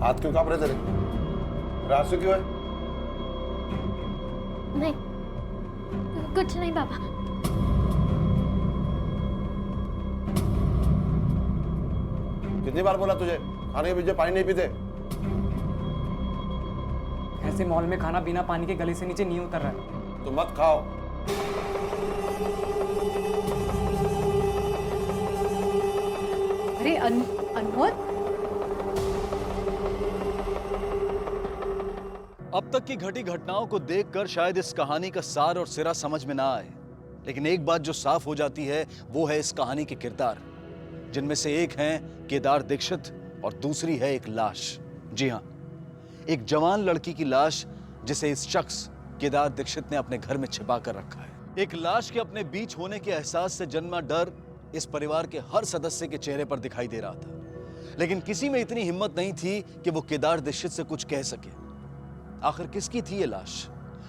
हाथ क्यों कांप रहे तेरे? रासु क्यों है? नहीं, कुछ नहीं पापा। कितनी बार बोला तुझे खाने के बीच में पानी नहीं पीते? ऐसे मॉल में खाना बिना पानी के गले से नीचे नहीं उतर रहा है। तो मत खाओ। अरे अनमोल, अब तक की घटी घटनाओं को देखकर शायद इस कहानी का सार और सिरा समझ में ना आए, लेकिन एक बात जो साफ हो जाती है वो है इस कहानी के किरदार, जिनमें से एक हैं केदार दीक्षित और दूसरी है एक लाश। जी हां, एक जवान लड़की की लाश जिसे इस शख्स केदार दीक्षित ने अपने घर में छिपा कर रखा है। एक लाश के अपने बीच होने के एहसास से जन्मा डर इस परिवार के हर सदस्य के चेहरे पर दिखाई दे रहा था, लेकिन किसी में इतनी हिम्मत नहीं थी कि वो केदार दीक्षित से कुछ कह सके। आखिर किसकी थी ये लाश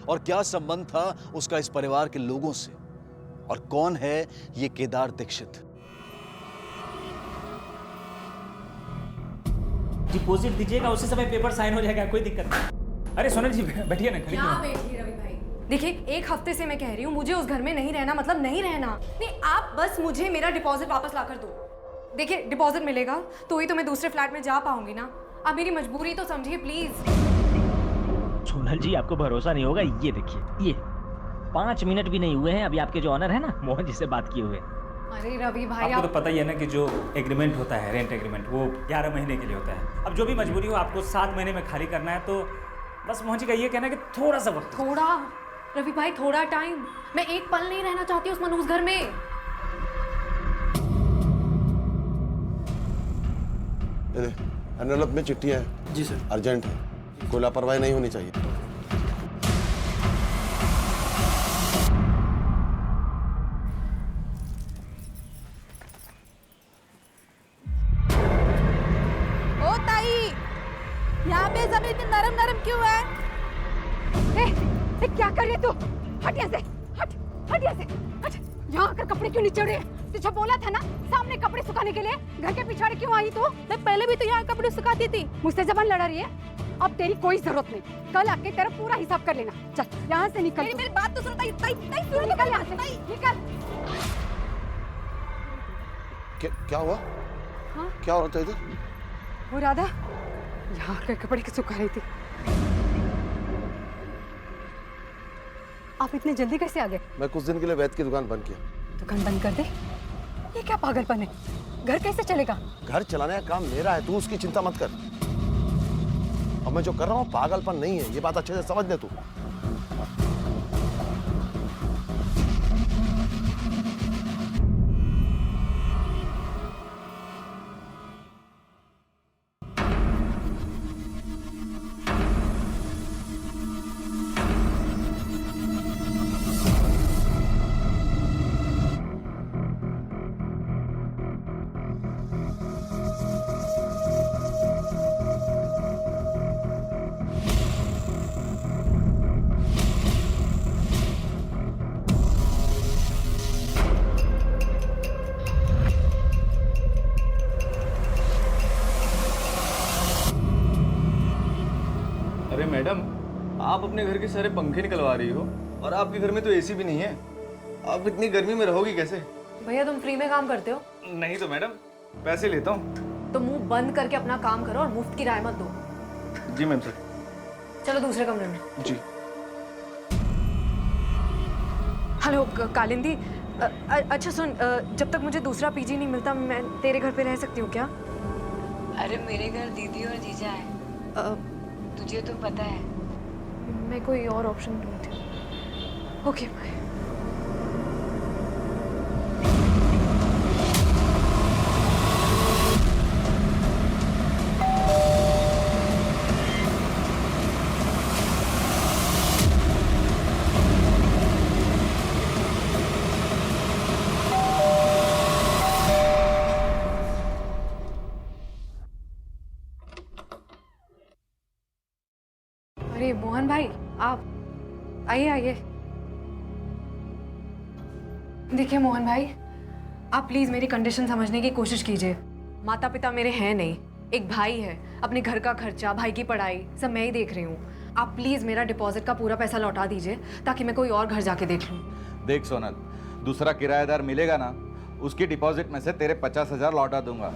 और क्या संबंध था उसका इस परिवार के लोगों से, और कौन है ये केदार दीक्षित? डिपॉजिट दीजिएगा, उसी समय पेपर साइन हो जाएगा, कोई दिक्कत नहीं। अरे सोनल जी बैठिए ना, खड़ी क्या बैठिए रवि भाई। देखिए, एक हफ्ते से मैं कह रही हूँ मुझे उस घर में नहीं रहना, मतलब नहीं रहना। नहीं, आप बस मुझे मेरा डिपॉजिट वापस ला कर दो। देखिए, डिपॉजिट मिलेगा तो ही तो मैं दूसरे फ्लैट में जा पाऊंगी ना। आप मेरी मजबूरी तो समझिए प्लीज। सोनल जी, आपको भरोसा नहीं होगा, ये देखिए, ये 5 मिनट भी नहीं हुए हैं अभी आपके जो ऑनर है ना मोहन जी से बात किए हुए। अरे रवि भाई, आपको तो पता ही है ना कि जो एग्रीमेंट होता है, रेंट एग्रीमेंट, वो 11 महीने के लिए होता है। अब जो भी मजबूरी हो आपको 7 महीने में खाली करना है, तो बस मोहन जी का ये कहना है कि थोड़ा सा वक्त। थोड़ा रवि भाई, थोड़ा टाइम। मैं एक पल नहीं रहना चाहती उस मनहूस घर में। एनवेलप में चिट्ठियां हैं। जी सर। अर्जेंट है, कोई लापरवाही नहीं होनी चाहिए। ओ ताई, यहाँ पे जमीन इतनी नरम नरम क्यों है? क्या कर रही है तू? हट यहाँ से, हट यहाँ से, हट। यहाँ आकर कपड़े क्यों निचोड़ रही है? तुझे बोला था ना सामने कपड़े सुखाने के लिए, घर के पिछाड़े क्यों आई तू? मैं पहले भी तो यहाँ कपड़े सुखाती थी। मुझसे जबान लड़ा रही है? अब तेरी कोई जरूरत नहीं, कल आके तेरा पूरा हिसाब कर लेना। चल यहाँ से निकल। मेरी बात तो सुनो ताई, निकल यहाँ से, निकल। क्या हुआ? हाँ? क्या हो रहा था इधर? वो राधा यहाँ आकर कपड़े सुखा रही थी। आप इतने जल्दी कैसे आ गए? मैं कुछ दिन के लिए वैद की दुकान बंद किया। दुकान बंद कर दे? ये क्या पागलपन है? घर कैसे चलेगा? घर चलाने का काम मेरा है, तू उसकी चिंता मत कर। अब मैं जो कर रहा हूँ पागलपन नहीं है, ये बात अच्छे से समझ ले तू। अरे मैडम, आप अपने घर के सारे पंखे निकलवा रही हो और आपके घर में तो एसी भी नहीं है। आप इतनी गर्मी में रहोगी कैसे? भैया, तुम फ्री में काम करते हो? नहीं तो मैडम, पैसे लेता हूँ। तो मुंह बंद करके अपना काम करो और मुफ्त की राय मत दो। जी मैम सर। चलो दूसरे कमरे में। जी। हेलो कालिंदी, अच्छा सुन, जब तक मुझे दूसरा पीजी नहीं मिलता मैं तेरे घर पे रह सकती हूँ क्या? अरे मेरे घर दीदी और जीजा है, तुझे तो पता है। मैं कोई और ऑप्शन ढूंढती। Okay bye. अरे मोहन भाई, आप आइए आइए। देखिए मोहन भाई, आप प्लीज मेरी कंडीशन समझने की कोशिश कीजिए। माता पिता मेरे हैं नहीं, एक भाई है, अपने घर का खर्चा, भाई की पढ़ाई सब मैं ही देख रही हूँ। आप प्लीज मेरा डिपॉजिट का पूरा पैसा लौटा दीजिए ताकि मैं कोई और घर जाके देख लूँ। देख सोनल, दूसरा किराएदार मिलेगा ना, उसकी डिपॉजिट में से तेरे 50,000 लौटा दूंगा।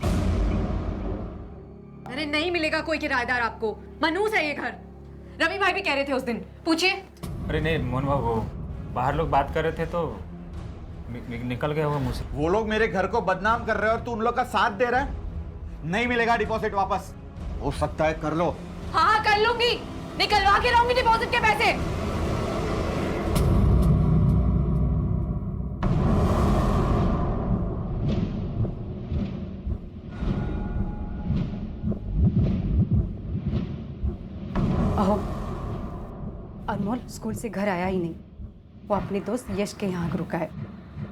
अरे नहीं मिलेगा कोई किराएदार आपको, मनहूस है ये घर। रवि भाई भी कह रहे थे उस दिन, पूछिए। अरे नहीं मोहन बाबू, वो बाहर लोग बात कर रहे थे तो निकल गया वो मुझसे। वो लोग मेरे घर को बदनाम कर रहे हैं और तू उन लोग का साथ दे रहा है। नहीं मिलेगा डिपॉजिट वापस। हो सकता है कर लो। हाँ कर लूंगी, निकलवा के रहूंगी डिपॉजिट के पैसे। अहो, अनमोल स्कूल से घर आया ही नहीं। वो अपने दोस्त यश के यहाँ रुका है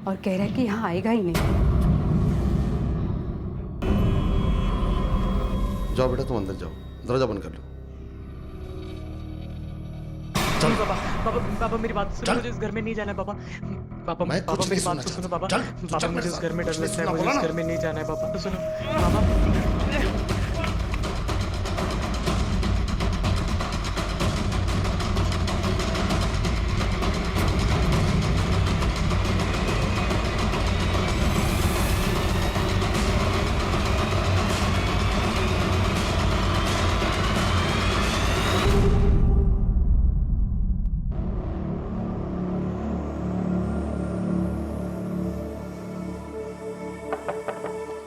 और कह रहा है कि यहाँ आएगा ही नहीं। जाओ बेटा, तुम अंदर जाओ, दरवाजा बंद कर लो। चल पापा, पापा मेरी बात सुनो, मुझे इस घर में नहीं जाना है पापा। पापा मेरी बात तो सुनो पापा। पापा मुझे इस घर में डर लगता है, मुझे इस घर में नहीं जाना है पापा। तो सुनो पापा।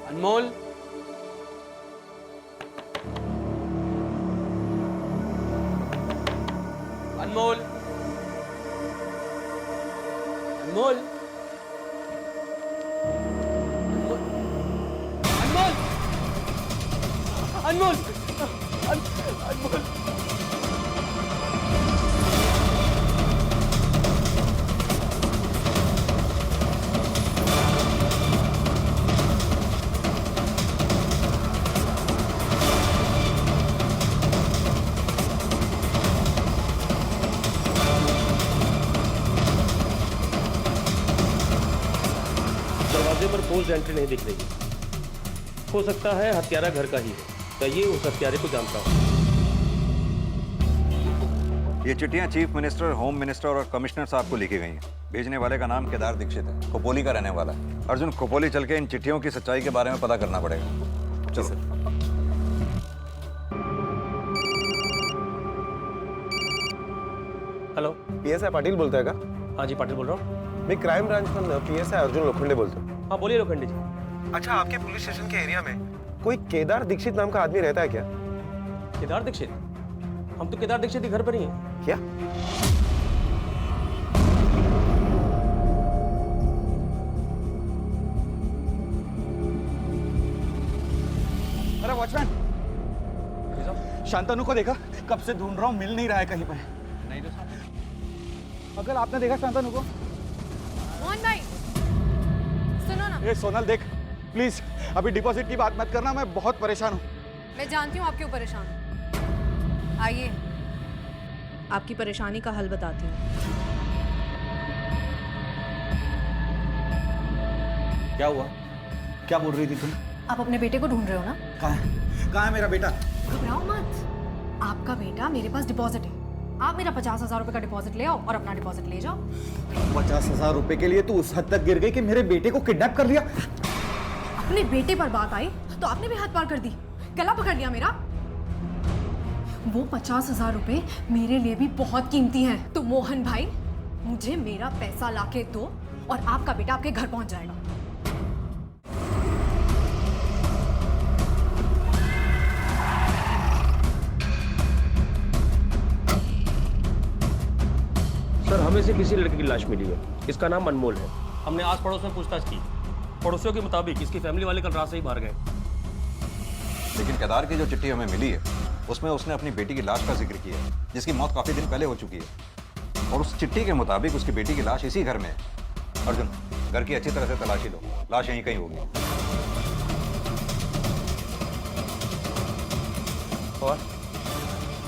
अनमोल, अनमोल, अनमोल, अनमोल, अनमोल, अनमोल। दरवाजे पर पोस्ट एंट्री नहीं दिख रही। हो सकता है हत्यारा घर का ही है। कहिए उस हत्यारे को जानता हूँ। ये चिट्ठियां चीफ मिनिस्टर, होम मिनिस्टर और कमिश्नर साहब को लिखी गई हैं। भेजने वाले का नाम केदार दीक्षित है, खोपोली का रहने वाला है। अर्जुन, खोपोली चल के इन चिट्ठियों की सच्चाई के बारे में पता करना पड़ेगा। चलो। हेलो, पीएसआई पाटिल बोलता है का? हाँ जी पाटिल बोल रहा हूँ। मैं क्राइम ब्रांच में पीएसआई अर्जुन लोखंडे बोलता हूँ। हाँ बोलिए लोखंडे जी। अच्छा, आपके पुलिस स्टेशन के एरिया में कोई केदार दीक्षित नाम का आदमी रहता है क्या? केदार दीक्षित? हम तो केदार दीक्षित के घर पर ही हैं। क्या? अरे वॉचमैन, शांतनु को देखा? कब से ढूंढ रहा हूँ, मिल नहीं रहा है कहीं पे। नहीं तो साहब, अंकल आपने देखा शांतनु को? मोहन भाई सुनो ना। ए सोनल देख, प्लीज अभी डिपॉजिट की बात मत करना, मैं बहुत परेशान हूँ। मैं जानती हूँ आप क्यों परेशान हो। आइए आपकी परेशानी का हल बताती हूँ। क्या हुआ? क्या बोल रही थी तुम? आप अपने बेटे को ढूंढ रहे हो ना? कहाँ है मेरा बेटा? घबराओ मत, आपका बेटा मेरे पास डिपॉजिट है। आप मेरा 50,000 रुपए का डिपॉजिट ले आओ और अपना डिपॉजिट ले जाओ। 50,000 रुपए के लिए तू उस हद तक गिर गई कि मेरे बेटे को किडनैप कर लिया? अपने बेटे पर बात आई तो आपने भी हाथ पार कर दी, गला पकड़ लिया मेरा। वो 50,000 रुपए मेरे लिए भी बहुत कीमती हैं। तो मोहन भाई, मुझे मेरा पैसा लाके दो और आपका बेटा आपके घर पहुंच जाएगा। सर, हमें से किसी लड़के की लाश मिली है। इसका नाम अनमोल है। हमने आस पड़ोस में पूछताछ की। पड़ोसियों के मुताबिक इसकी फैमिली वाले कल रात से ही बाहर गए। लेकिन केदार की जो चिट्ठी हमें मिली है उसमें उसने अपनी बेटी की लाश का जिक्र किया है, जिसकी मौत काफी दिन पहले हो चुकी है। और उस चिट्ठी के मुताबिक उसकी बेटी की लाश इसी घर में है। अर्जुन, घर की अच्छी तरह से तलाशी लो, लाश यहीं कहीं होगी। और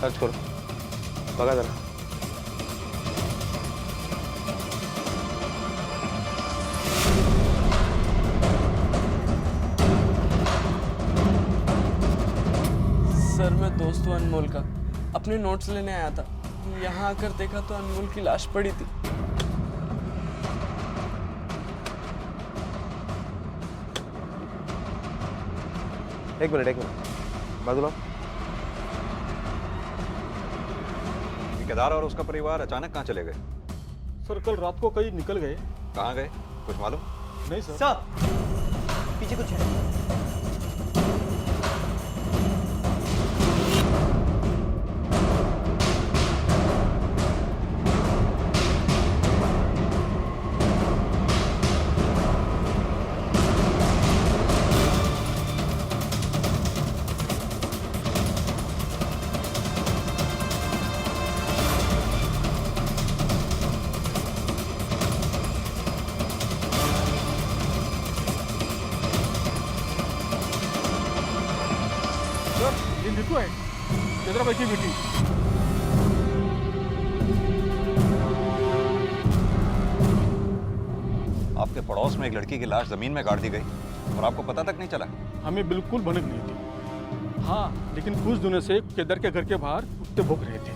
सर्च करो, भगा जरा। दोस्त हूँ अनमोल का। अपने नोट्स लेने आया था। यहाँ आकर देखा तो अनमोल की लाश पड़ी थी। एक मिनट बादुला। केदार और उसका परिवार अचानक कहाँ चले गए? सर कल रात को कहीं निकल गए। कहाँ गए कुछ मालूम? नहीं सर। पीछे कुछ है। ये नीतू है, केदार भाई की बेटी। आपके पड़ोस में एक लड़की की लाश जमीन में गाड़ दी गई और आपको पता तक नहीं चला? हमें बिल्कुल भनक नहीं थी। हाँ, लेकिन कुछ दिनों से केदार के घर के बाहर कुत्ते भौंक रहे थे।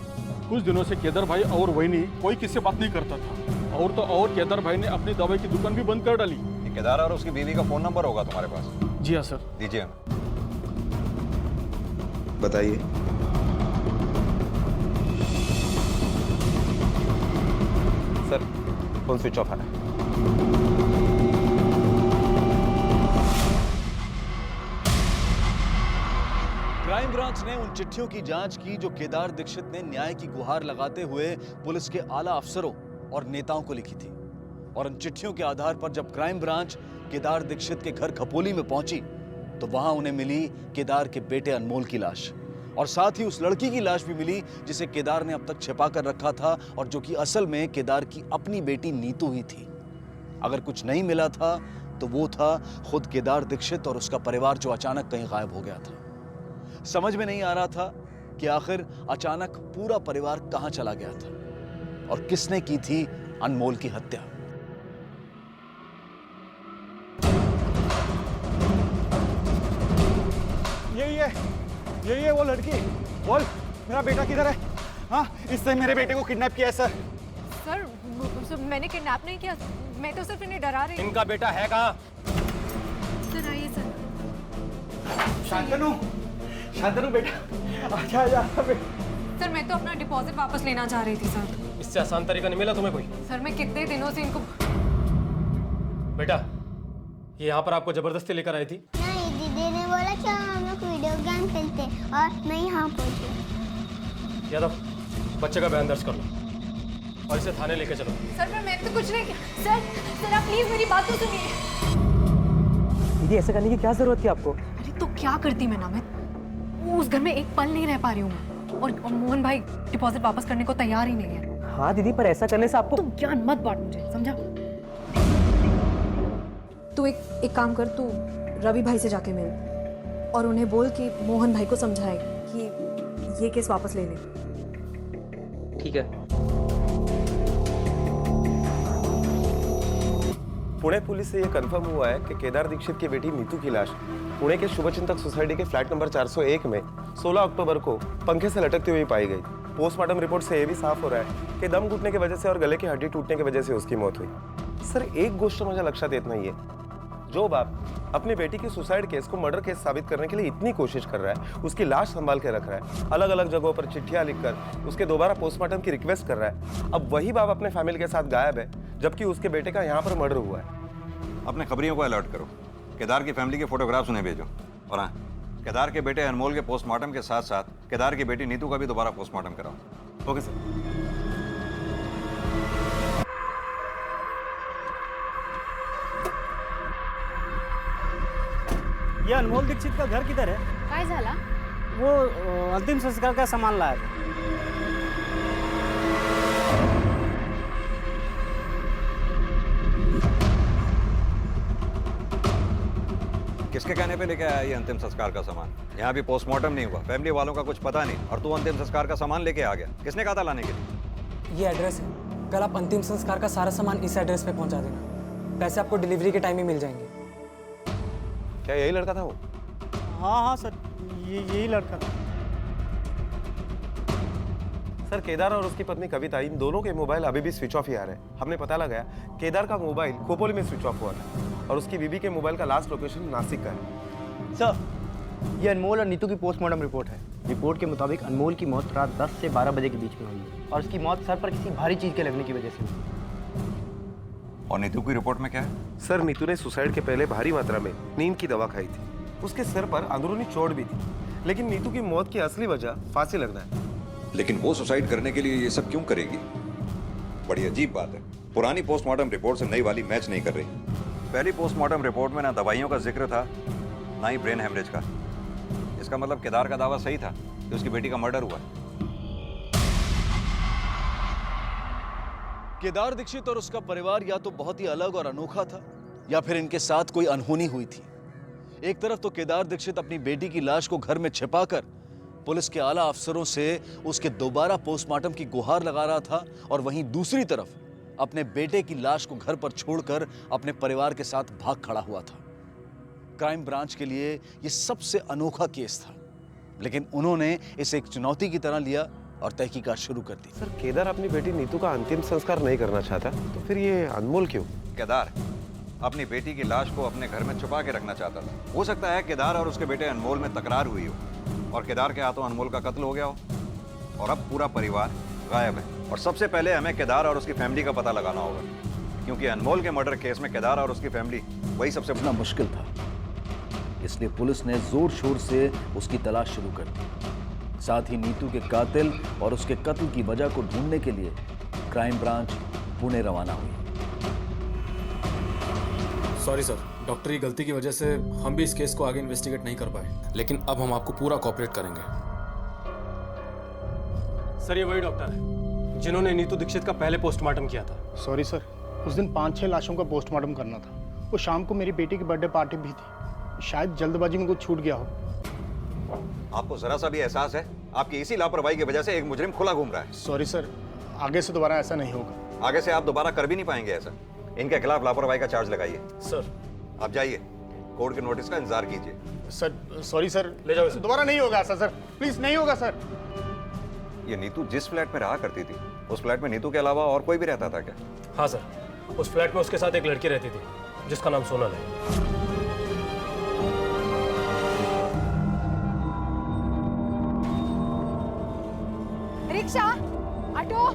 कुछ दिनों से केदार भाई और वहीनी कोई किससे बात नहीं करता था। और तो और केदार भाई ने अपनी दवाई की दुकान भी बंद कर डाली। ये केदार और उसकी बीवी का फोन नंबर होगा तुम्हारे पास? जी हाँ सर। दीजिए हमें। बताइए। सर फोन स्विच ऑफ है। क्राइम ब्रांच ने उन चिट्ठियों की जांच की जो केदार दीक्षित ने न्याय की गुहार लगाते हुए पुलिस के आला अफसरों और नेताओं को लिखी थी। और उन चिट्ठियों के आधार पर जब क्राइम ब्रांच केदार दीक्षित के घर खपोली में पहुंची तो वहां उन्हें मिली केदार के बेटे अनमोल की लाश, और साथ ही उस लड़की की लाश भी मिली जिसे केदार ने अब तक छिपा कर रखा था और जो कि असल में केदार की अपनी बेटी नीतू ही थी। अगर कुछ नहीं मिला था तो वो था खुद केदार दीक्षित और उसका परिवार जो अचानक कहीं गायब हो गया था। समझ में नहीं आ रहा था कि आखिर अचानक पूरा परिवार कहां चला गया था और किसने की थी अनमोल की हत्या। यही है वो लड़की। बोल मेरा बेटा किधर है? हाँ, इससे मेरे बेटे को किडनैप किया है सर। सर मैंने किडनैप नहीं किया, मैं तो सिर्फ इन्हें डरा रही हूँ। इनका बेटा है कहाँ? सर आइए सर। शांतनु बेटा आजा आजा। सर मैं तो अपना डिपॉजिट वापस लेना चाह रही थी सर। इससे आसान तरीका नहीं मिला तुम्हें कोई? सर मैं कितने दिनों से इनको। बेटा ये यहाँ पर आपको जबरदस्ती लेकर आई थी? नहीं, दीदी ने बोला कि हम लोग वीडियो गेम खेलते और मैं यहाँ पहुँची। यादव बच्चे का बयान दर्ज कर लो और इसे थाने लेके चलो। सर मैं तो कुछ नहीं किया। सर आप प्लीज मेरी बात तो सुनिए। दीदी ऐसा करने की क्या जरूरत थी आपको? अरे तो क्या करती मैं ना, मैं उस घर में एक पल नहीं रह पा रही हूँ मैं। और मोहन भाई डिपॉजिट वापस करने को तैयार ही नहीं है। हाँ दीदी, पर ऐसा करने से आपको। तुम ज्ञान मत बांट मुझे, समझा? तू एक काम कर, तू रवि भाई से जाके मिल और उन्हें बोल कि मोहन भाई को समझाए कि ये केस वापस ले ले। ठीक है। पुणे पुलिस से यह कंफर्म हुआ है कि केदार दीक्षित की बेटी नीतू की लाश पुणे के शुभचिंतक सोसाइटी के फ्लैट नंबर 401 में 16 अक्टूबर को पंखे से लटकती हुई पाई गई। पोस्टमार्टम रिपोर्ट से यह भी साफ हो रहा है कि दम घुटने की वजह से और गले की हड्डी टूटने की वजह से उसकी मौत हुई। सर एक गोष्ट मुझे लक्षात येत नाहीये, जो बाप अपनी बेटी की सुसाइड केस को मर्डर केस साबित करने के लिए इतनी कोशिश कर रहा है, उसकी लाश संभाल के रख रहा है, अलग अलग जगहों पर चिट्ठियां लिखकर उसके दोबारा पोस्टमार्टम की रिक्वेस्ट कर रहा है, अब वही बाप अपने फैमिली के साथ गायब है जबकि उसके बेटे का यहाँ पर मर्डर हुआ है। अपने खबरियों को अलर्ट करो, केदार की फैमिली के फोटोग्राफ्स उन्हें भेजो। और हाँ, केदार के बेटे अनमोल के पोस्टमार्टम के साथ साथ केदार की बेटी नीतू का भी दोबारा पोस्टमार्टम कराओ। Okay sir. ये अनमोल दीक्षित का घर किधर है? काय झाला? वो अंतिम संस्कार का सामान लाया था। किसके कहने पे लेके आया ये अंतिम संस्कार का सामान? यहाँ भी पोस्टमार्टम नहीं हुआ, फैमिली वालों का कुछ पता नहीं, और तू अंतिम संस्कार का सामान लेके आ गया। किसने कहा था लाने के लिए? ये एड्रेस है, कल आप अंतिम संस्कार का सारा सामान इस एड्रेस पे पहुंचा देना। पैसे आपको डिलीवरी के टाइम ही मिल जाएंगे। क्या यही लड़का था वो? हाँ हाँ सर, यही लड़का था। सर केदार और उसकी पत्नी कविता इन दोनों के मोबाइल अभी भी स्विच ऑफ ही आ रहे हैं। हमने पता लगाया केदार का मोबाइल खोपोली में स्विच ऑफ हुआ था और उसकी बीबी के मोबाइल का लास्ट लोकेशन नासिक का है। सर, ये अनमोल और नीतू की पोस्टमार्टम रिपोर्ट है। रिपोर्ट के मुताबिक अनमोल की मौत रात 10 से 12 बजे के बीच में हुई है और उसकी मौत सर पर किसी भारी चीज के लगने की वजह से हुई। और नीतू की रिपोर्ट में क्या है? सर नीतू ने सुसाइड के पहले भारी मात्रा में नींद की दवा खाई थी। उसके सिर पर अंदरूनी चोट भी थी, लेकिन नीतू की मौत की असली वजह फांसी लगना है। लेकिन वो सुसाइड करने के लिए ये सब क्यों करेगी? बड़ी अजीब बात है। पुरानी पोस्टमार्टम रिपोर्ट से नई वाली मैच नहीं कर रही। पहली पोस्टमार्टम रिपोर्ट में ना दवाइयों का जिक्र था, ना ही ब्रेन हेमरेज का। इसका मतलब केदार का दावा सही था कि उसकी बेटी का मर्डर हुआ। केदार दीक्षित और उसका परिवार या तो बहुत ही अलग और अनोखा था या फिर इनके साथ कोई अनहोनी हुई थी। एक तरफ तो केदार दीक्षित अपनी बेटी की लाश को घर में छिपाकर पुलिस के आला अफसरों से उसके दोबारा पोस्टमार्टम की गुहार लगा रहा था, और वहीं दूसरी तरफ अपने बेटे की लाश को घर पर छोड़कर अपने परिवार के साथ भाग खड़ा हुआ था। क्राइम ब्रांच के लिए यह सबसे अनोखा केस था, लेकिन उन्होंने इसे एक चुनौती की तरह लिया और तहकीकात शुरू कर दी। सर केदार अपनी बेटी नीतू का अंतिम संस्कार नहीं करना चाहता, तो फिर ये अनमोल क्यों? केदार अपनी बेटी की लाश को अपने घर में छुपा के रखना चाहता था। हो सकता है केदार और उसके बेटे अनमोल में तकरार हुई हो और केदार के हाथों अनमोल का कत्ल हो गया हो, और अब पूरा परिवार गायब है। और सबसे पहले हमें केदार और उसकी फैमिली का पता लगाना होगा, क्योंकि अनमोल के मर्डर केस में केदार और उसकी फैमिली वही सबसे बड़ा मुश्किल था। इसलिए पुलिस ने जोर शोर से उसकी तलाश शुरू कर दी। साथ ही नीतू के कातिल और उसके कत्ल की वजह को ढूंढने के लिए क्राइम ब्रांच पुणे रवाना हुई। सॉरी सर, डॉक्टर की गलती की वजह से हम भी इस केस को आगे इन्वेस्टिगेट नहीं कर पाए, लेकिन अब हम आपको पूरा कोऑपरेट करेंगे। सर ये वही डॉक्टर है जिन्होंने नीतू दीक्षित का पहले पोस्टमार्टम किया था। सॉरी सर, उस दिन 5-6 लाशों का पोस्टमार्टम करना था। वो शाम को मेरी बेटी की बर्थडे पार्टी भी थी, शायद जल्दबाजी में कुछ छूट गया हो। आपको जरा सा भी एहसास है आपकी इसी लापरवाही की वजह से एक मुजरिम खुला घूम रहा है? सॉरी सर, आगे से दोबारा ऐसा नहीं होगा। आगे से आप दोबारा कर भी नहीं पाएंगे ऐसा। इनके खिलाफ लापरवाही का चार्ज लगाइए। सर आप जाइए, कोर्ट के नोटिस का इंतजार कीजिए। सर सॉरी सर, ले जाओ इसे। दोबारा नहीं होगा ऐसा सर, प्लीज नहीं होगा सर। ये नीतू जिस फ्लैट में रहा करती थी, उस फ्लैट में नीतू के अलावा और कोई भी रहता था क्या? हाँ सर, उस फ्लैट में उसके साथ एक लड़की रहती थी जिसका नाम सोनल है। Rickshaw, auto.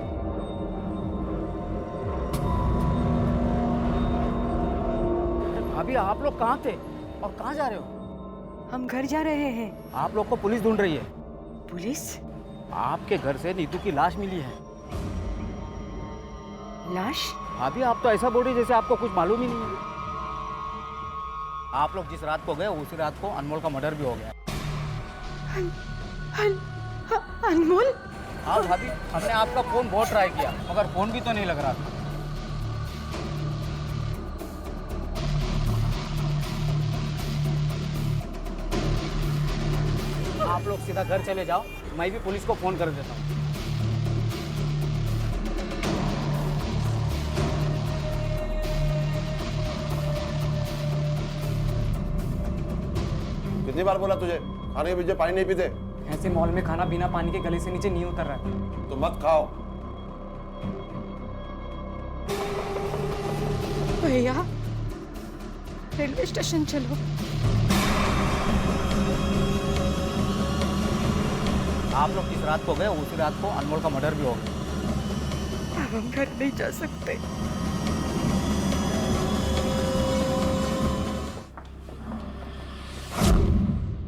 भाभी आप लोग कहाँ थे और कहाँ जा रहे हो? हम घर जा रहे हैं। आप लोग को पुलिस ढूंढ रही है। पुलिस? आपके घर से नीतू की लाश मिली है। लाश? भाभी आप तो ऐसा बोल रही जैसे आपको कुछ मालूम ही नहीं है। आप लोग जिस रात को गए उसी रात को अनमोल का मर्डर भी हो गया। अनमोल? हाँ भाभी, हमने आपका फोन बहुत ट्राई किया मगर फोन भी तो नहीं लग रहा था। आप लोग सीधा घर चले जाओ, मैं भी पुलिस को फोन कर देता हूँ। कितनी बार बोला तुझे खाने के पीछे पानी नहीं पीते? ऐसे मॉल में खाना बिना पानी के गले से नीचे नहीं उतर रहा है। तो मत खाओ। भैया रेलवे स्टेशन चलो। आप लोग जिस रात को गए उसी रात को अनमोल का मर्डर भी हो गया। अब हम घर नहीं जा सकते।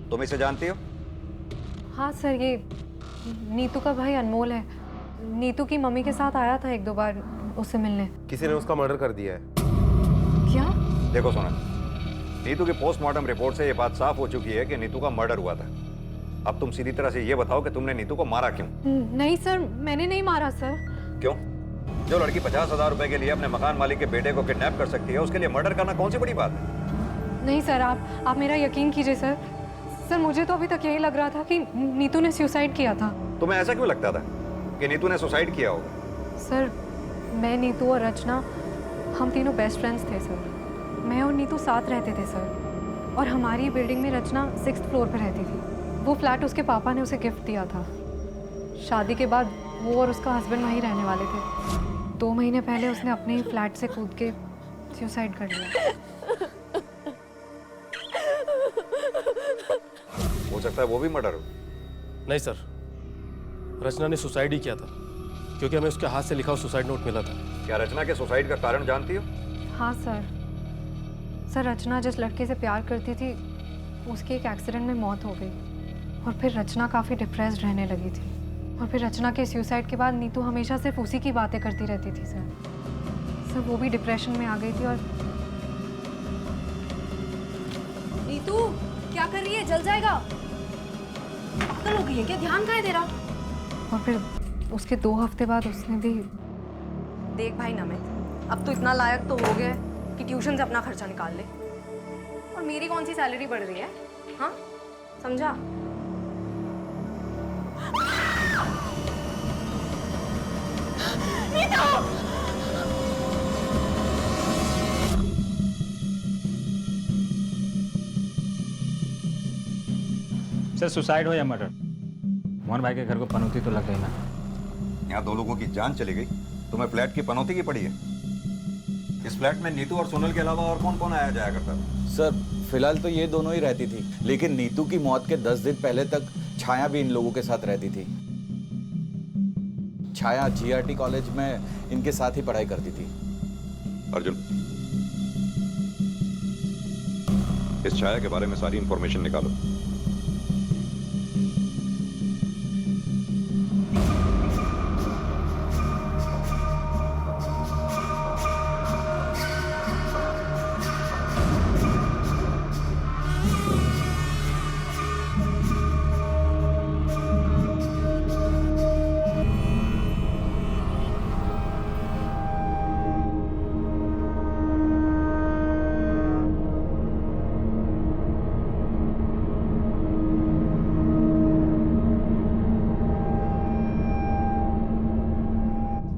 तुम इसे जानती हो? हाँ सर, ये नीतू का भाई अनमोल है। नीतू की मम्मी के साथ आया था 1-2 बार उससे मिलने। किसी ने उसका मर्डर कर दिया है। क्या? देखो सोना, नीतू की पोस्टमार्टम रिपोर्ट से ये बात साफ हो चुकी है कि नीतू का मर्डर हुआ था। अब तुम सीधी तरह से ये बताओ कि तुमने नीतू को मारा क्यों? नहीं सर, मैंने नहीं मारा सर। क्यों? जो लड़की 50,000 रुपए के लिए अपने मकान मालिक के बेटे को किडनैप कर सकती है, उसके लिए मर्डर करना कौन सी बड़ी बात है? नहीं सर, आप मेरा यकीन कीजिए सर। सर मुझे तो अभी तक यही लग रहा था कि नीतू ने सुसाइड किया था। तुम्हें ऐसा क्यों लगता था कि नीतू ने सुसाइड किया होगा? सर मैं, नीतू और रचना, हम तीनों बेस्ट फ्रेंड्स थे सर। मैं और नीतू साथ रहते थे सर, और हमारी बिल्डिंग में रचना 6th फ्लोर पर रहती थी। वो फ्लैट उसके पापा ने उसे गिफ्ट दिया था। शादी के बाद वो और उसका हस्बैंड वहीं रहने वाले थे। 2 महीने पहले उसने अपने ही फ्लैट से कूद के सुसाइड कर लिया। हो सकता है वो भी मर्डर हो। नहीं सर, रचना ने सुसाइड ही किया था, क्योंकि हमें उसके हाथ से लिखा हुआ सुसाइड नोट मिला था। क्या रचना के सुसाइड का कारण जानती हो? हाँ सर। रचना जिस लड़के से प्यार करती थी उसकी एक एक्सीडेंट में मौत हो गई और फिर रचना काफ़ी डिप्रेस्ड रहने लगी थी। और फिर रचना के सुसाइड के बाद नीतू हमेशा सिर्फ उसी की बातें करती रहती थी सर वो भी डिप्रेशन में आ गई थी। और नीतू क्या कर रही है? जल जाएगा। पागल हो गई है क्या? ध्यान कहाँ है तेरा? और फिर उसके 2 हफ्ते बाद उसने भी। देख भाई नमित, अब तो इतना लायक तो हो गया कि ट्यूशन से अपना खर्चा निकाल ले। और मेरी कौन सी सैलरी बढ़ रही है? हाँ समझा? सर सुसाइड हो या मर्डर, मोहन भाई के घर को पनौती तो लग गई ना। यहाँ 2 लोगों की जान चली गई, तुम्हें फ्लैट की पनौती की पड़ी है। इस फ्लैट में नीतू और सोनल के अलावा और कौन कौन आया जाया करता था? सर फिलहाल तो ये दोनों ही रहती थी, लेकिन नीतू की मौत के 10 दिन पहले तक छाया भी इन लोगों के साथ रहती थी। छाया जीआरटी कॉलेज में इनके साथ ही पढ़ाई करती थी। अर्जुन, इस छाया के बारे में सारी इंफॉर्मेशन निकालो।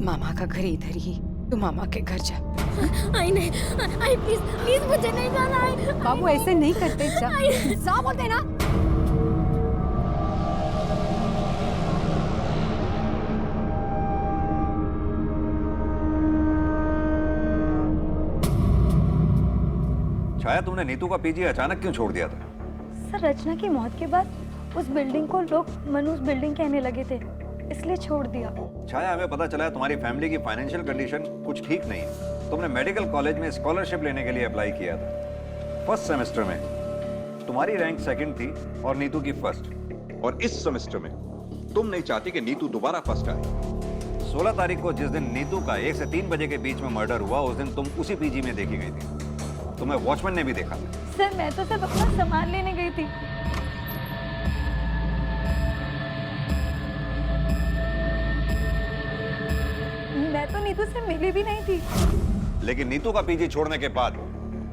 मामा का घर इधर ही, तू मामा के घर जा। आई नहीं, आई प्लीज प्लीज मुझे नहीं जाना। आई बाबू ऐसे नहीं करते, जा बोलते ना। छाया, तुमने नीतू का पीजी अचानक क्यों छोड़ दिया था? सर रचना की मौत के बाद उस बिल्डिंग को लोग मनूस बिल्डिंग कहने लगे थे, इसलिए छोड़ दिया। छाया, हमें पता चला है तुम्हारी फैमिली की फाइनेंशियल कंडीशन कुछ ठीक नहीं है। तुमने मेडिकल कॉलेज में स्कॉलरशिप लेने के लिए अप्लाई किया था। फर्स्ट सेमेस्टर में तुम्हारी रैंक 2nd थी और नीतू की 1st। और इस सेमेस्टर में तुम नहीं चाहती कि नीतू दोबारा फर्स्ट आए। 16 तारीख को जिस दिन नीतू का 1 से 3 बजे के बीच में मर्डर हुआ, उस दिन तुम उसी पीजी में देखी गई थी। तुम्हें वॉचमैन ने भी देखा था। सर मैं तो सिर्फ अपना सामान लेने गई थी। मैं तो नीतू से मिली भी नहीं थी। लेकिन नीतू का पीजी छोड़ने के बाद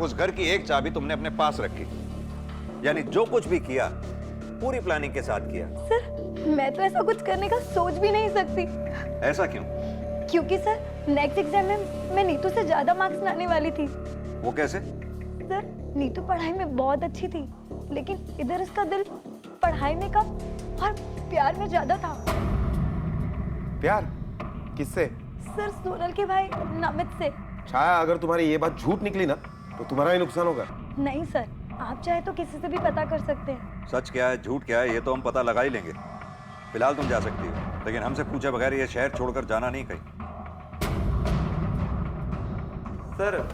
उस घर की एक चाबी तुमने अपने पास रखी। यानी जो कुछ भी किया पूरी प्लानिंग के साथ किया। सर मैं तो ऐसा कुछ करने का सोच भी नहीं सकती। ऐसा क्यों? क्योंकि सर नेक्स्ट एग्जाम में मैं नीतू से ज्यादा मार्क्स लाने वाली थी। वो कैसे? सर नीतू पढ़ाई में बहुत अच्छी थी, लेकिन इधर उसका दिल पढ़ाई में कम और प्यार में ज्यादा था। प्यार? किससे? सर सोनल के भाई नमित से। छाया, अगर तुम्हारी ये बात झूठ निकली ना तो तुम्हारा ही नुकसान होगा। नहीं सर, आप चाहे तो किसी से भी पता कर सकते हैं। सच क्या है झूठ क्या है ये तो हम पता लगा ही लेंगे। फिलहाल तुम जा सकती हो, लेकिन हमसे पूछे बगैर ये शहर छोड़कर जाना नहीं कहीं। सर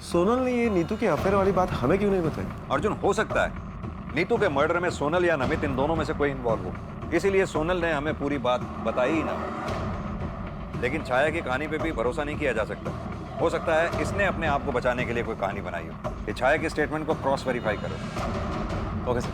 सोनल ने ये नीतू की अफेयर वाली बात हमें क्यों नहीं बताई? अर्जुन, हो सकता है नीतू के मर्डर में सोनल या नमित, इन दोनों में से कोई इन्वॉल्व हो, इसीलिए सोनल ने हमें पूरी बात बताई ही ना। लेकिन छाया की कहानी पे भी भरोसा नहीं किया जा सकता। हो सकता है इसने अपने आप को बचाने के लिए कोई कहानी बनाई हो। ये छाया के स्टेटमेंट को क्रॉस वेरीफाई करो। Okay sir.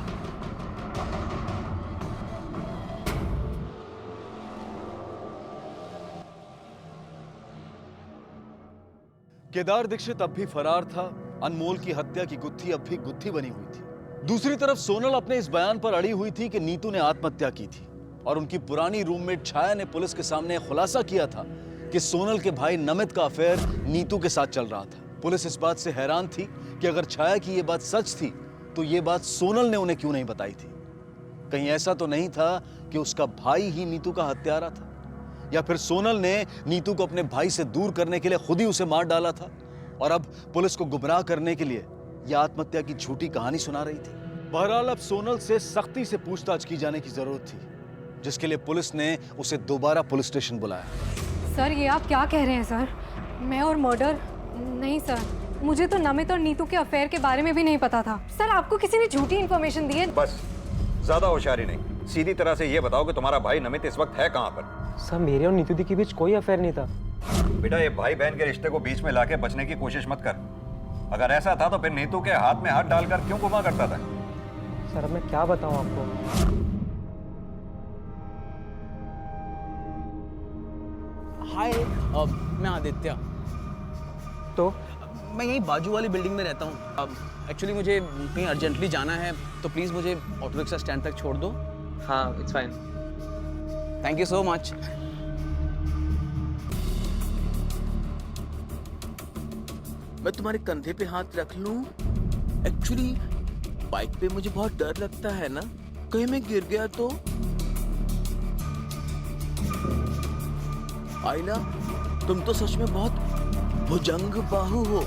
केदार दीक्षित अब भी फरार था। अनमोल की हत्या की गुत्थी अब भी गुत्थी बनी हुई थी। दूसरी तरफ सोनल अपने इस बयान पर अड़ी हुई थी कि नीतू ने आत्महत्या की थी, और उनकी पुरानी रूममेट छाया ने पुलिस के सामने खुलासा किया था कि सोनल के भाई नमित का अफेयर नीतू के साथ चल रहा था। पुलिस इस बात से हैरान थी कि अगर छाया की यह बात सच थी तो यह बात सोनल ने उन्हें क्यों नहीं बताई थी। कहीं ऐसा तो नहीं था कि उसका भाई ही नीतू का हत्यारा था? या फिर सोनल ने नीतू को अपने भाई से दूर करने के लिए खुद ही उसे मार डाला था और अब पुलिस को गुमराह करने के लिए यह आत्महत्या की झूठी कहानी सुना रही थी। बहरहाल अब सोनल से सख्ती से पूछताछ की जाने की जरूरत थी, जिसके लिए पुलिस ने उसे दोबारा पुलिस स्टेशन बुलाया। सर ये आप क्या कह रहे हैं सर? मैं और मर्डर? नहीं सर, मुझे तो नमित और नीतू के अफेयर के बारे में भी नहीं पता था। सर आपको किसी ने झूठी इन्फॉर्मेशन दी है। बस ज्यादा होशियारी नहीं, सीधी तरह से ये बताओ कि तुम्हारा भाई नमित इस वक्त है कहाँ पर? सर मेरे और नीतू दी के बीच कोई अफेयर नहीं था। बेटा ये भाई बहन के रिश्ते को बीच में लाके बचने की कोशिश मत कर। अगर ऐसा था तो फिर नीतू के हाथ में हाथ डालकर क्यों घुमा करता था? सर अब मैं क्या बताऊं आपको। हाय, मैं आदित्य। तो मैं यहीं बाजू वाली बिल्डिंग में रहता हूँ। एक्चुअली मुझे कहीं अर्जेंटली जाना है, तो प्लीज़ मुझे ऑटो रिक्शा स्टैंड तक छोड़ दो। हाँ it's fine. Thank you so much. मैं तुम्हारे कंधे पे हाथ रख लूं? एक्चुअली बाइक पे मुझे बहुत डर लगता है ना, कहीं मैं गिर गया तो। आइला, तुम तो सच में बहुत भुजंग बाहु हो।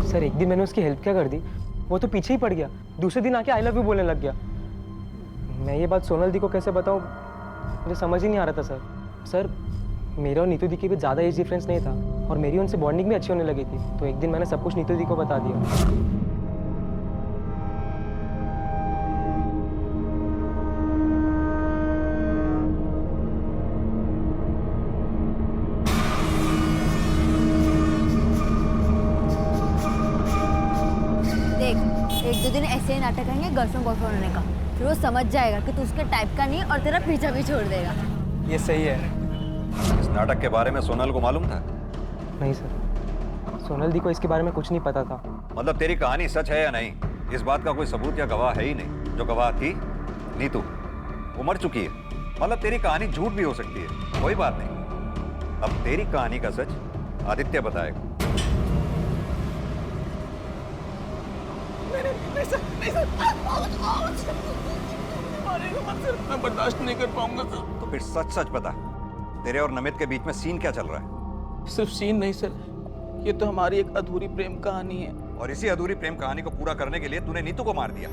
सर एक दिन मैंने उसकी हेल्प क्या कर दी, वो तो पीछे ही पड़ गया। दूसरे दिन आके आई लव यू बोलने लग गया। मैं ये बात सोनल दी को कैसे बताऊं, मुझे समझ ही नहीं आ रहा था सर मेरे और नीतू दी के बीच ज़्यादा एज डिफरेंस नहीं था और मेरी उनसे बॉन्डिंग भी अच्छी होने लगी थी। तो एक दिन मैंने सब कुछ नीतू दी को बता दिया। देख एक दो दिन ऐसे ही नाटक करेंगे गर्लफ्रेंड बॉयफ्रेंड होने का, फिर वो समझ जाएगा कि तू उसके टाइप का नहीं और तेरा पीछा भी छोड़ देगा। ये सही है। इस नाटक के बारे में सोनल को मालूम था? नहीं सर, सोनल दी को इसके बारे में कुछ नहीं पता था। मतलब तेरी कहानी सच है या नहीं, इस बात का कोई सबूत या गवाह है ही नहीं। जो गवाह थी नीतू, वो मर चुकी है। मतलब तेरी कहानी झूठ भी हो सकती है, कोई बात नहीं। अब तेरी कहानी का सच आदित्य बताएगा। नहीं सर, मैं बर्दाश्त नहीं कर पाऊंगा सर। तो फिर सच सच बता, तेरे और नमित के बीच में सीन क्या चल रहा है? सिर्फ सीन नहीं सर, ये तो हमारी एक अधूरी प्रेम कहानी है। और इसी अधूरी प्रेम कहानी को पूरा करने के लिए तूने नीतू को मार दिया?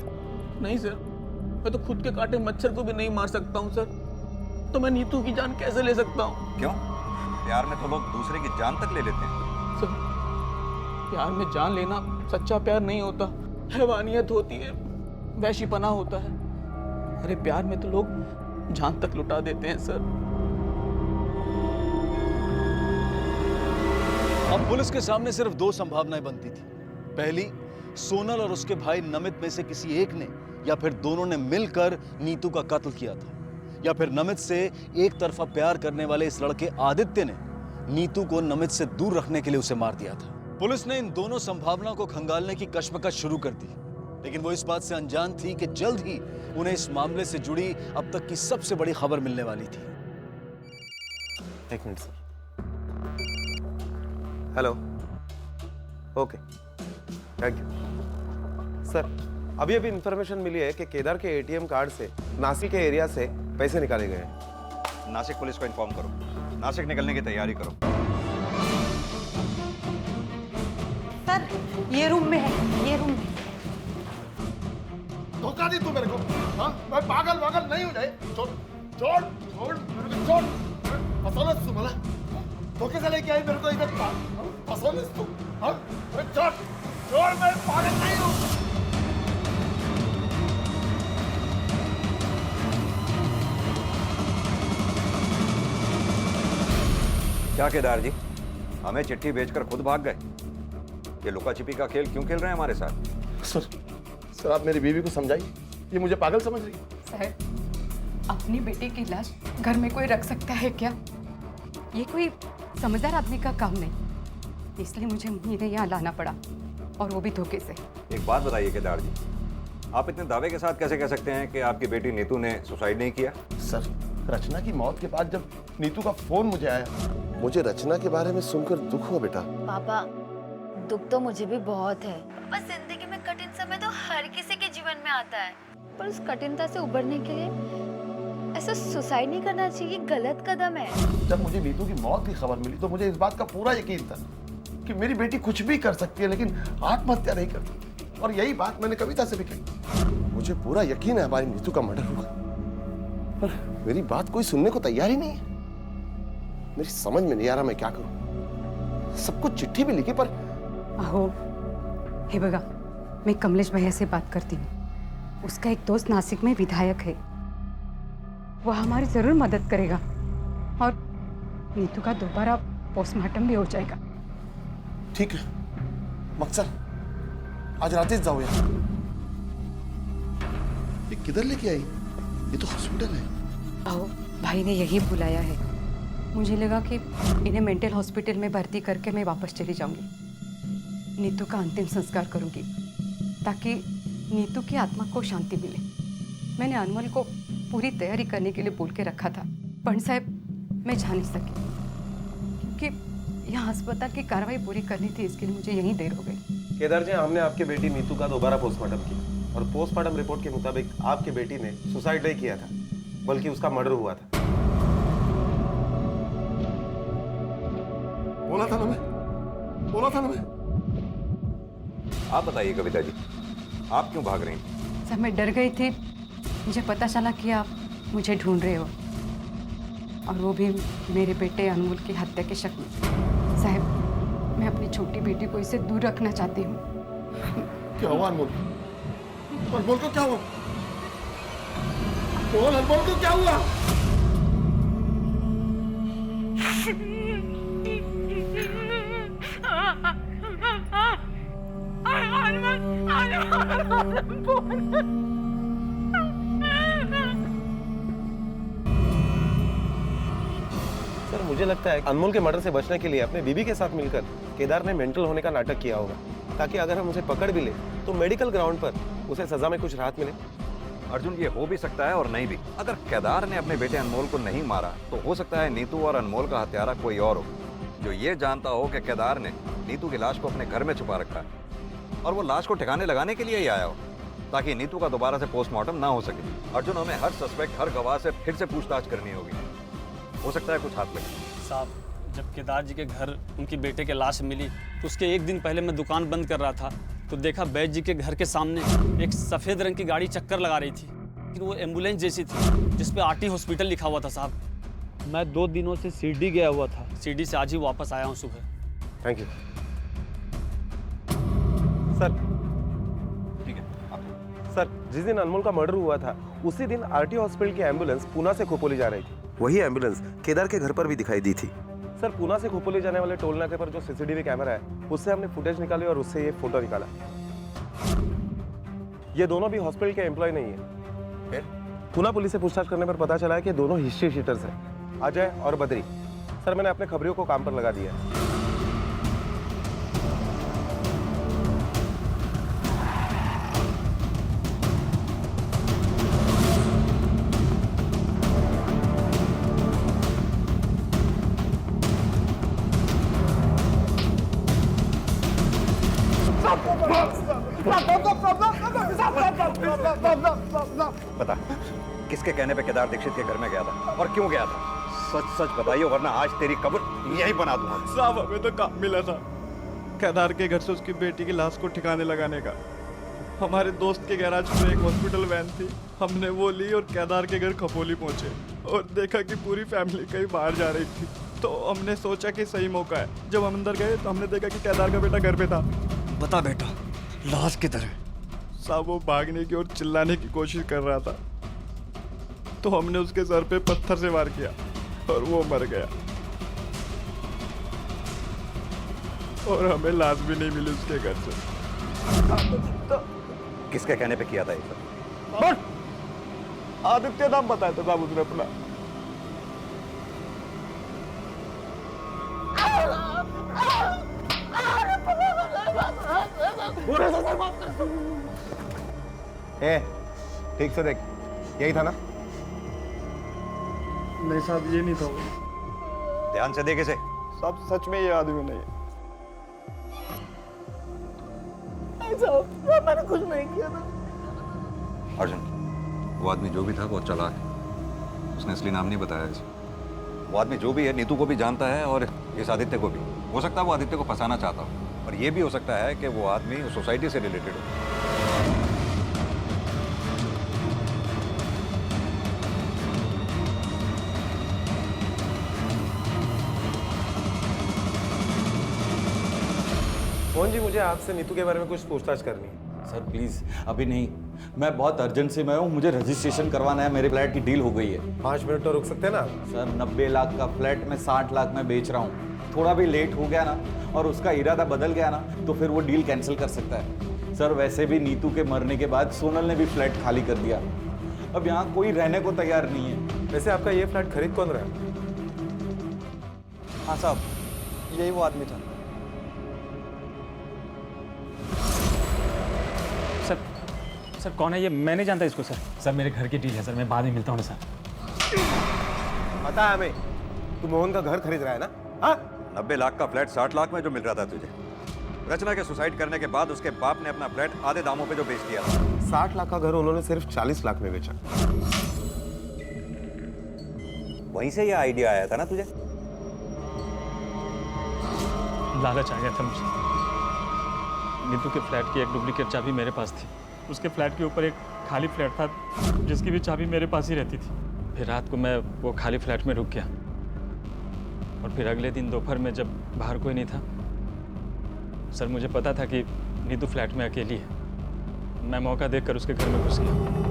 नहीं सर, मैं तो खुद के काटे मच्छर को भी नहीं मार सकता हूँ सर, तो मैं नीतू की जान कैसे ले सकता हूँ? क्यों? प्यार में तो लोग दूसरे की जान तक ले लेते हैं। सर प्यार में जान लेना सच्चा प्यार नहीं होता, हैवानियत होती है, वैशीपना होता है। अरे प्यार में तो लोग जान तक लुटा देते हैं सर। अब पुलिस के सामने सिर्फ दो संभावनाएं बनती थी। पहली, सोनल और उसके भाई नमित में से किसी एक ने या फिर दोनों ने मिलकर नीतू का कत्ल किया था, या फिर नमित से एक तरफा प्यार करने वाले इस लड़के आदित्य ने नीतू को नमित से दूर रखने के लिए उसे मार दिया था। पुलिस ने इन दोनों संभावनाओं को खंगालने की कश्मकश शुरू कर दी, लेकिन वो इस बात से अनजान थी कि जल्द ही उन्हें इस मामले से जुड़ी अब तक की सबसे बड़ी खबर मिलने वाली थी। एक minute sir. Hello, okay, thank you sir. अभी इंफॉर्मेशन मिली है कि केदार के एटीएम कार्ड से नासिक के एरिया से पैसे निकाले गए हैं। नासिक पुलिस को इन्फॉर्म करो, नासिक निकलने की तैयारी करो। सर ये रूम में है, ये रूम में। धोखा दी तू मेरे को? हाँ, मैं पागल वागल नहीं हूँ। छोड़ छोड़ छोड़ मेरे को, छोड़। फसौलस तू मला धोखे से लेके आई मेरे को इधर। फसौलस तू? हाँ, छोड़ छोड़, मैं पागल नहीं हूँ। क्या केदार जी, हमें चिट्ठी भेजकर खुद भाग गए? ये लुका छिपी का खेल क्यों खेल रहे हैं हमारे साथ? सर आप मेरी बीवी को समझाइए, ये मुझे पागल समझ रही है। सर अपनी बेटी की लाश घर में कोई रख सकता है क्या? ये कोई समझदार आदमी का काम नहीं, इसलिए मुझे इन्हें यहाँ लाना पड़ा, और वो भी धोखे से। एक बात बताइए केदार जी, आप इतने दावे के साथ कैसे कह सकते हैं कि आपकी बेटी नीतू ने सुसाइड नहीं किया? सर रचना की मौत के बाद जब नीतू का फोन मुझे आया, मुझे रचना के बारे में सुनकर दुख हुआ। बेटा पापा दुख तो मुझे भी बहुत है, बस जिंदगी में कठिन समय तो हर किसी के जीवन में आता है, पर उस कठिनता से उबरने के लिए ऐसा सुसाइड नहीं करना चाहिए, गलत कदम है। जब मुझे नीतू की मौत की खबर मिली तो मुझे इस बात का पूरा यकीन था कि मेरी बेटी कुछ भी कर सकती है लेकिन आत्महत्या नहीं कर सकती। और यही बात मैंने कविता से भी कही। मुझे पूरा यकीन है हमारी नीतू का मर्डर हुआ, पर मेरी बात कोई सुनने को तैयार ही नहीं है। मेरी समझ में नहीं आ रहा मैं क्या करूं। सबको चिट्ठी भी लिखी पर अहो, हे बगा, मैं कमलेश भैया से बात करती हूँ। उसका एक दोस्त नासिक में विधायक है, वह हमारी जरूर मदद करेगा और नीतू का दोबारा पोस्टमार्टम भी हो जाएगा। ठीक है मकसद, आज रात जाओ यार। ये किधर लेके आई? ये तो हॉस्पिटल है। अहो, भाई ने यही बुलाया है। मुझे लगा कि इन्हें मेंटल हॉस्पिटल में भर्ती करके मैं वापस चली जाऊंगी। नीतू का अंतिम संस्कार करूंगी ताकि नीतू की आत्मा को शांति मिले। मैंने अनमोल को पूरी तैयारी करने के लिए बोल के रखा था, पंडित साहब मैं जा नहीं सकी क्योंकि यहाँ अस्पताल की कार्रवाई पूरी करनी थी, इसके लिए मुझे यहीं देर हो गई। केदार जी, हमने आपकी बेटी नीतू का दोबारा पोस्टमार्टम किया और पोस्टमार्टम रिपोर्ट के मुताबिक आपकी बेटी ने सुसाइड नहीं किया था, बल्कि उसका मर्डर हुआ था। बोला था ना मैं। आप बताइए कविता जी, आप क्यों भाग रही हैं? सर मैं डर गई थी, मुझे पता चला कि आप मुझे ढूंढ रहे हो और वो भी मेरे बेटे अनमोल की हत्या के शक में। साहब, मैं अपनी छोटी बेटी को इससे दूर रखना चाहती हूँ। क्या हुआ अनमोल? अनमोल को क्या हुआ? बोल, अनमोल को क्या हुआ? सर, मुझे लगता है अनमोल के मर्डर से बचने के लिए अपने बीबी के साथ मिलकर केदार ने मेंटल होने का नाटक किया होगा, ताकि अगर हम उसे पकड़ भी ले तो मेडिकल ग्राउंड पर उसे सजा में कुछ राहत मिले। अर्जुन, ये हो भी सकता है और नहीं भी। अगर केदार ने अपने बेटे अनमोल को नहीं मारा तो हो सकता है नीतू और अनमोल का हत्यारा कोई और हो, जो ये जानता हो कि केदार ने नीतू की लाश को अपने घर में छुपा रखा है और वो लाश को ठिकाने लगाने के लिए ही आया हो, ताकि नीतू का दोबारा से पोस्टमार्टम ना हो सके। अर्जुन, हमें हर सस्पेक्ट, हर गवाह से फिर से पूछताछ करनी होगी। हो सकता है कुछ हाथ लगे। साहब, जब केदार जी के घर उनकी बेटे की लाश मिली तो उसके एक दिन पहले मैं दुकान बंद कर रहा था तो देखा बैद जी के घर के सामने एक सफ़ेद रंग की गाड़ी चक्कर लगा रही थी, लेकिन वो एम्बुलेंस जैसी थी जिस पे आरटी हॉस्पिटल लिखा हुआ था। साहब, मैं 2 दिनों से सीडी गया हुआ था, सीडी से आज ही वापस आया हूँ सुबह। Thank you sir. ठीक है सर, जिस दिन अनमोल का मर्डर हुआ था उसी दिन आरटी हॉस्पिटल की एम्बुलेंस पूना से खोपोली जा रही थी। वही एम्बुलेंस केदार के घर पर भी दिखाई दी थी। सर, पूना से खोपोली जाने वाले टोल नाके पर जो सीसीटीवी कैमरा है उससे हमने फुटेज निकाली और उससे ये फोटो निकाला। ये दोनों भी हॉस्पिटल के एम्प्लॉय नहीं है। फिर पूना पुलिस से पूछताछ करने पर पता चला है कि दोनों हिस्ट्री शीटर्स हैं, अजय और बद्री। सर, मैंने अपने खबरियों को काम पर लगा दिया है। बता, किसके कहने पे केदार दीक्षित के घर में गया था और क्यों गया था? सच सच बताइए, वरना आज तेरी कब्र यहीं बना दूंगा। साहब, हमें तो काम मिला था केदार के घर से उसकी बेटी की लाश को ठिकाने लगाने का। हमारे दोस्त के गैराज में एक हॉस्पिटल वैन थी, हमने वो ली और केदार के घर खपोली पहुंचे और देखा कि पूरी फैमिली कहीं बाहर जा रही थी, तो हमने सोचा कि सही मौका है। जब हम अंदर गए तो हमने देखा कि केदार का बेटा घर पे था। बता बेटा, लाश किधर है? साहब, वो भागने की और चिल्लाने की कोशिश कर रहा था, तो हमने उसके सर पे पत्थर से वार किया और वो मर गया और हमें लाश भी नहीं मिली उसके घर से। किसके कहने पे किया था ये सब? आदित्य नाम बताया था साहब उसने अपना। ठीक से देख, यही था ना? नहीं साहब, ये नहीं था वो। ध्यान से देखे से। साहब, सच में ये आदमी नहीं है। मैंने कुछ नहीं किया था। अर्जुन, वो आदमी जो भी था बहुत चालाक है। उसने असली नाम नहीं बताया इसे। वो आदमी जो भी है नीतू को भी जानता है और इस आदित्य को भी। हो सकता है वो आदित्य को फंसाना चाहता हो, और ये भी हो सकता है कि वो आदमी उस सोसाइटी से रिलेटेड हो। मोहन जी, मुझे आपसे नीतू के बारे में कुछ पूछताछ करनी है। सर प्लीज अभी नहीं, मैं बहुत अर्जेंट से मैं हूँ, मुझे रजिस्ट्रेशन करवाना है, मेरे फ्लैट की डील हो गई है। 5 मिनट तो रुक सकते हैं ना? सर 90 लाख का फ्लैट में 60 लाख में बेच रहा हूँ, थोड़ा भी लेट हो गया ना और उसका इरादा बदल गया ना तो फिर वो डील कैंसिल कर सकता है। सर वैसे भी नीतू के मरने के बाद सोनल ने भी फ्लैट खाली कर दिया, अब यहाँ कोई रहने को तैयार नहीं है। वैसे आपका ये फ्लैट खरीद कौन रहा है? हाँ साहब, यही वो आदमी था। सर कौन है ये? मैं नहीं जानता इसको सर। सर मेरे घर की डील है सर, मैं बाद में मिलता हूँ सर। पता है हमें, तू मोहन का घर खरीद रहा है ना? हाँ? 90 लाख का फ्लैट 60 लाख में जो मिल रहा था तुझे, रचना के सुसाइड करने के बाद उसके बाप ने अपना फ्लैट आधे दामों पे जो बेच दिया था। 60 लाख का घर उन्होंने सिर्फ 40 लाख में बेचा। वहीं से ये आइडिया आया था ना तुझे? लालच आ गया था मुझे। नीतू के फ्लैट की एक डुप्लीकेट चाबी मेरे पास थी, उसके फ्लैट के ऊपर एक खाली फ्लैट था जिसकी भी चाबी मेरे पास ही रहती थी। फिर रात को मैं वो खाली फ्लैट में रुक गया, और फिर अगले दिन दोपहर में जब बाहर कोई नहीं था, सर मुझे पता था कि नीतू फ्लैट में अकेली है। मैं मौका देखकर उसके घर में घुस गया।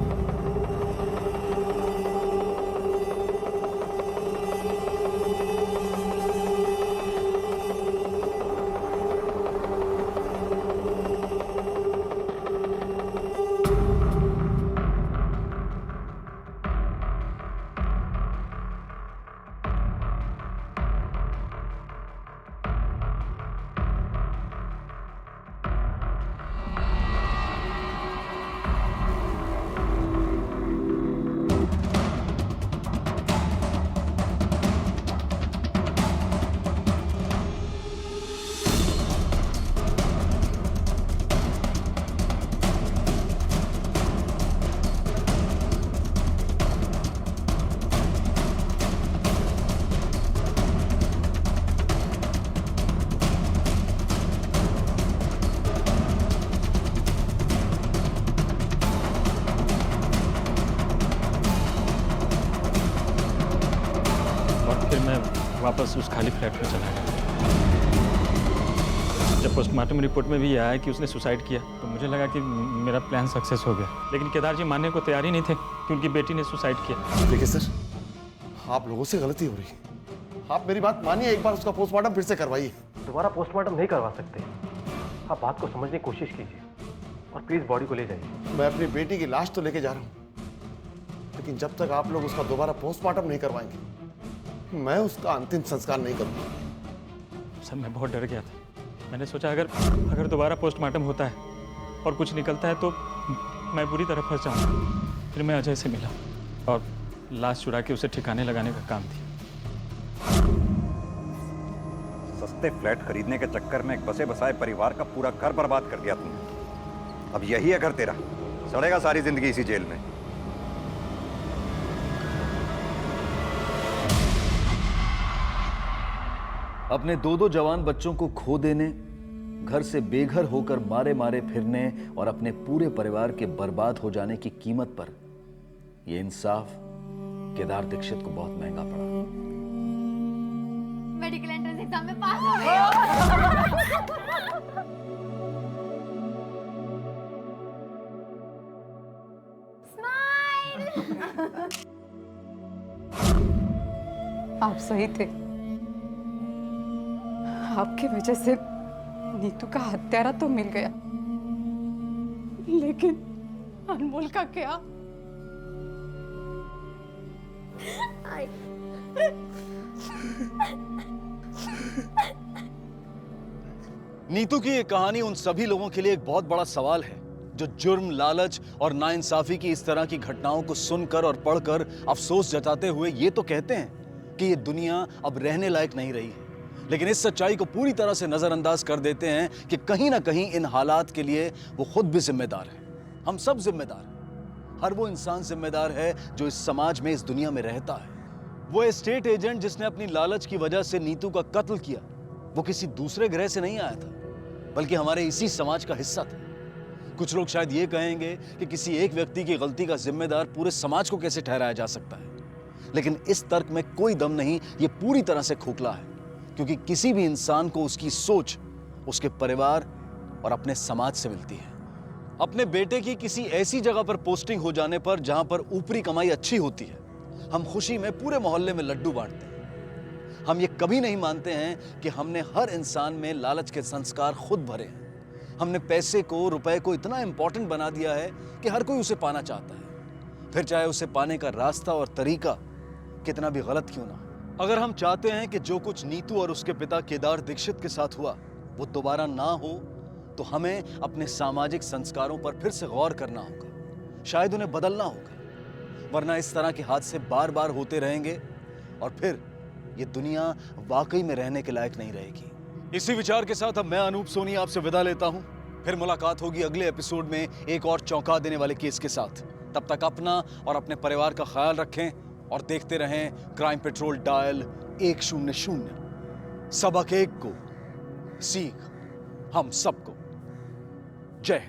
वापस उस खाली फ्लैट में चला गया। जब पोस्टमार्टम रिपोर्ट में भी आया कि उसने सुसाइड किया तो मुझे लगा कि मेरा प्लान सक्सेस हो गया, लेकिन केदार जी मानने को तैयार ही नहीं थे कि उनकी बेटी ने सुसाइड किया। देखिए सर, आप लोगों से गलती हो रही है, आप मेरी बात मानिए, एक बार उसका पोस्टमार्टम फिर से करवाइए। दोबारा पोस्टमार्टम नहीं करवा सकते, आप बात को समझने की कोशिश कीजिए और प्लीज बॉडी को ले जाइए। मैं अपनी बेटी की लाश तो लेके जा रहा हूँ, लेकिन जब तक आप लोग उसका दोबारा पोस्टमार्टम नहीं करवाएंगे मैं उसका अंतिम संस्कार नहीं करूँगा। सर मैं बहुत डर गया था, मैंने सोचा अगर दोबारा पोस्टमार्टम होता है और कुछ निकलता है तो मैं बुरी तरह फंस जाऊँगा। फिर मैं अजय से मिला और लाश चुरा के उसे ठिकाने लगाने का काम दिया। सस्ते फ्लैट खरीदने के चक्कर में एक बसे बसाए परिवार का पूरा घर बर्बाद कर दिया तुमने। अब यही अगर तेरा सड़ेगा सारी जिंदगी इसी जेल में। अपने 2-2 जवान बच्चों को खो देने, घर से बेघर होकर मारे मारे फिरने और अपने पूरे परिवार के बर्बाद हो जाने की कीमत पर यह इंसाफ केदार दीक्षित को बहुत महंगा पड़ा। मेडिकल एंट्रेंस एग्जाम में पास हो गई हो। आप सही थे, आपकी वजह से नीतू का हत्यारा तो मिल गया, लेकिन अनमोल का क्या? नीतू की ये कहानी उन सभी लोगों के लिए एक बहुत बड़ा सवाल है जो जुर्म, लालच और नाइंसाफी की इस तरह की घटनाओं को सुनकर और पढ़कर अफसोस जताते हुए ये तो कहते हैं कि ये दुनिया अब रहने लायक नहीं रही है, लेकिन इस सच्चाई को पूरी तरह से नजरअंदाज कर देते हैं कि कहीं ना कहीं इन हालात के लिए वो खुद भी जिम्मेदार है। हम सब जिम्मेदार हैं। हर वो इंसान जिम्मेदार है जो इस समाज में, इस दुनिया में रहता है। वो एस्टेट एजेंट जिसने अपनी लालच की वजह से नीतू का कत्ल किया, वो किसी दूसरे ग्रह से नहीं आया था, बल्कि हमारे इसी समाज का हिस्सा था। कुछ लोग शायद ये कहेंगे कि किसी एक व्यक्ति की गलती का जिम्मेदार पूरे समाज को कैसे ठहराया जा सकता है, लेकिन इस तर्क में कोई दम नहीं। ये पूरी तरह से खोखला है, क्योंकि किसी भी इंसान को उसकी सोच उसके परिवार और अपने समाज से मिलती है। अपने बेटे की किसी ऐसी जगह पर पोस्टिंग हो जाने पर जहां पर ऊपरी कमाई अच्छी होती है, हम खुशी में पूरे मोहल्ले में लड्डू बांटते हैं। हम ये कभी नहीं मानते हैं कि हमने हर इंसान में लालच के संस्कार खुद भरे हैं। हमने पैसे को, रुपए को इतना इंपॉर्टेंट बना दिया है कि हर कोई उसे पाना चाहता है, फिर चाहे उसे पाने का रास्ता और तरीका कितना भी गलत क्यों ना। अगर हम चाहते हैं कि जो कुछ नीतू और उसके पिता केदार दीक्षित के साथ हुआ वो दोबारा ना हो, तो हमें अपने सामाजिक संस्कारों पर फिर से गौर करना होगा, शायद उन्हें बदलना होगा, वरना इस तरह के हादसे बार बार होते रहेंगे और फिर ये दुनिया वाकई में रहने के लायक नहीं रहेगी। इसी विचार के साथ अब मैं अनूप सोनी आपसे विदा लेता हूं। फिर मुलाकात होगी अगले एपिसोड में एक और चौंका देने वाले केस के साथ। तब तक अपना और अपने परिवार का ख्याल रखें और देखते रहें क्राइम पेट्रोल डायल 100। सबक एक को, सीख हम सबको। जय हिंद।